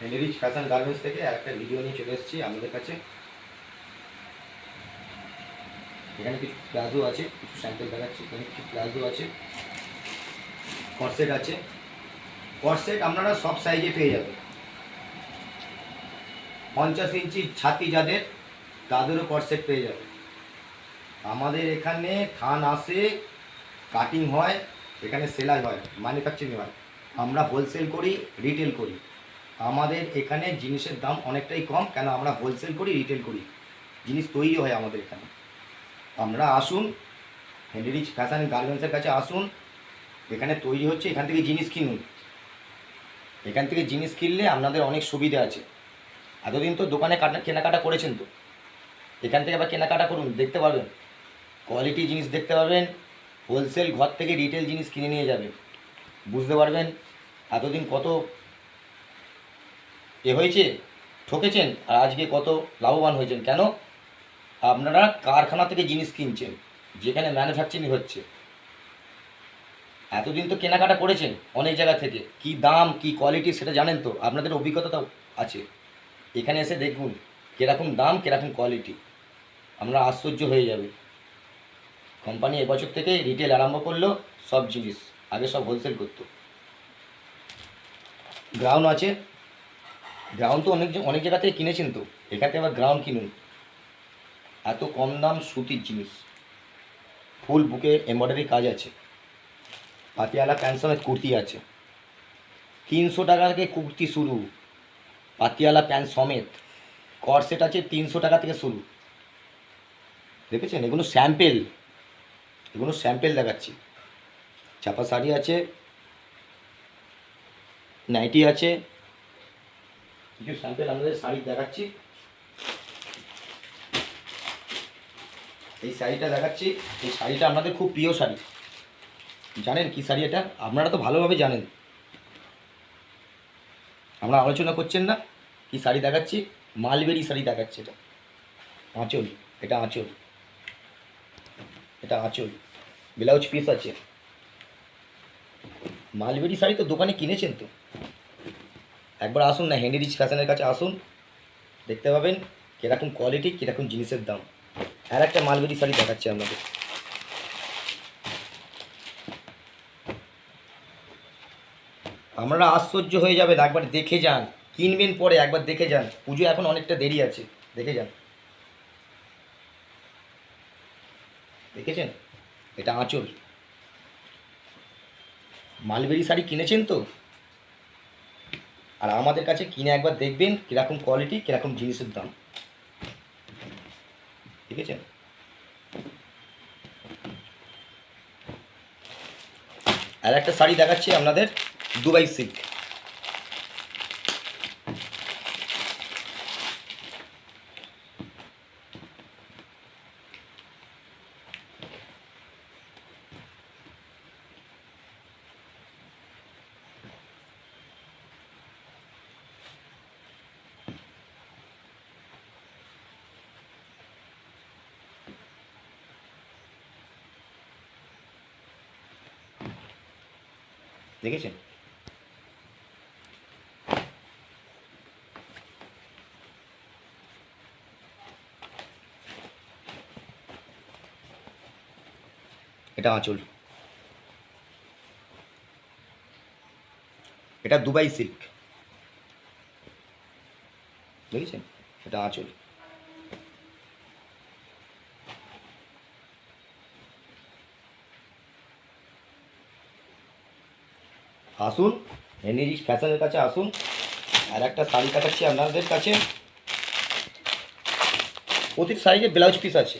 Heinrich fashion garments থেকে একটা video নিয়ে চলে এসেছি আমাদের কাছে। এখানে কিছু প্লাজো আছে, কিছু স্যাম্পল দেখাচ্ছি। এখানে কিছু প্লাজো আছে, কর্সেট আছে। কর্সেট আপনারা সব সাইজে পেয়ে যাবেন। 50 ইঞ্চি ছাতি যাদের, তাদেরও কর্সেট পেয়ে যাবে। আমাদের এখানে থান আসে, কাটিং হয়, এখানে সেলাই হয়, ম্যানুফ্যাকচারিং হয়। আমরা হোলসেল করি, রিটেল করি। আমাদের এখানে জিনিসের দাম অনেকটাই কম, কেন আমরা হোলসেল করি, রিটেল করি। জিনিস তৈরি হয় আমাদের এখানে। আপনারা আসুন, হেনরিচ ফ্যাশন গার্মেন্টসের কাছে আসুন। এখানে তৈরি হচ্ছে, এখান থেকে জিনিস কিনুন। এখান থেকে জিনিস কিনলে আপনাদের অনেক সুবিধা আছে। এতদিন তো দোকানে কেনাকাটা করেছেন, তো এখান থেকে আবার কেনাকাটা করুন, দেখতে পারবেন কোয়ালিটি জিনিস, দেখতে পাবেন হোলসেল, ঘর থেকে রিটেল জিনিস কিনে নিয়ে যাবেন, বুঝতে পারবেন এতদিন কত হয়েছে, ঠকেছেন, আর আজকে কত লাভবান হয়েছেন। কেন? আপনারা কারখানা থেকে জিনিস কিনছেন, যেখানে ম্যানুফ্যাকচারিং হচ্ছে। এতদিন তো কেনাকাটা করেছেন অনেক জায়গা থেকে, কি দাম, কি কোয়ালিটি সেটা জানেন, তো আপনাদের অভিজ্ঞতা তো আছে। এখানে এসে দেখুন কীরকম দাম, কীরকম কোয়ালিটি, আমরা আশ্চর্য হয়ে যাবে। কোম্পানি এবছর থেকে রিটেল আরম্ভ করলো, সব জিনিস আগে সব হোলসেল করতো। গ্রাউন্ড আছে, গ্রাউন্ড তো অনেক জায়গা থেকে কিনেছেন, তো এখান থেকে আবার গ্রাউন্ড কিনুন। এত কম দাম, সুতির জিনিস, ফুল বুকে এমব্রয়ডারি কাজ আছে। পাতিয়ালা প্যান্ট সমেত কুর্তি আছে, 300 টাকা থেকে কুর্তি শুরু। পাতিয়ালা প্যান্ট সমেত কর্সেট আছে 300 টাকা থেকে শুরু। দেখেছেন? এগুলো স্যাম্পেল, এগুলো স্যাম্পেল দেখাচ্ছি। চাপা শাড়ি আছে, নাইটি আছে, কিছু স্যাম্পেল আমাদের শাড়ি দেখাচ্ছি। এই শাড়িটা দেখাচ্ছি, এই শাড়িটা আপনাদের খুব প্রিয় শাড়ি। জানেন কি শাড়ি এটা? আপনারা তো ভালোভাবে জানেন, আমরা আলোচনা করছেন না। কি শাড়ি দেখাচ্ছি? মালবেরি শাড়ি দেখাচ্ছি। এটা আঁচল, এটা আঁচল, এটা আঁচল, ব্লাউজ পিস আছে। মালবেরি শাড়ি তো দোকানে কিনেছেন, তো একবার আসুন না, হেনরিচ ফ্যাশনের কাছে আসুন, দেখতে পাবেন কীরকম কোয়ালিটি, কীরকম জিনিসের দাম। আর একটা মালবেরি শাড়ি দেখাচ্ছে আপনাদের। আপনারা আশ্চর্য হয়ে যাবেন, একবার দেখে যান। কিনবেন পরে, একবার দেখে যান। পুজো এখন অনেকটা দেরি আছে, দেখে যান। দেখেছেন? এটা আঁচল। মালবেরি শাড়ি কিনেছেন তো, আর আমাদের কাছে কিনে একবার দেখবেন কীরকম কোয়ালিটি, কীরকম জিনিসের দাম। দেখেছেন? আর একটা শাড়ি দেখাচ্ছি আপনাদের, দুবাই সিল্ক। দেখেছেন? এটা আঁচল, এটা দুবাই সিল্ক। দেখেছেন? এটা আঁচল। আসুন, হেনরিচ ফ্যাশনের কাছে আসুন। আর একটা শাড়ি দেখাচ্ছি আপনাদের কাছে, প্রতিটি সাইজে ব্লাউজ পিস আছে।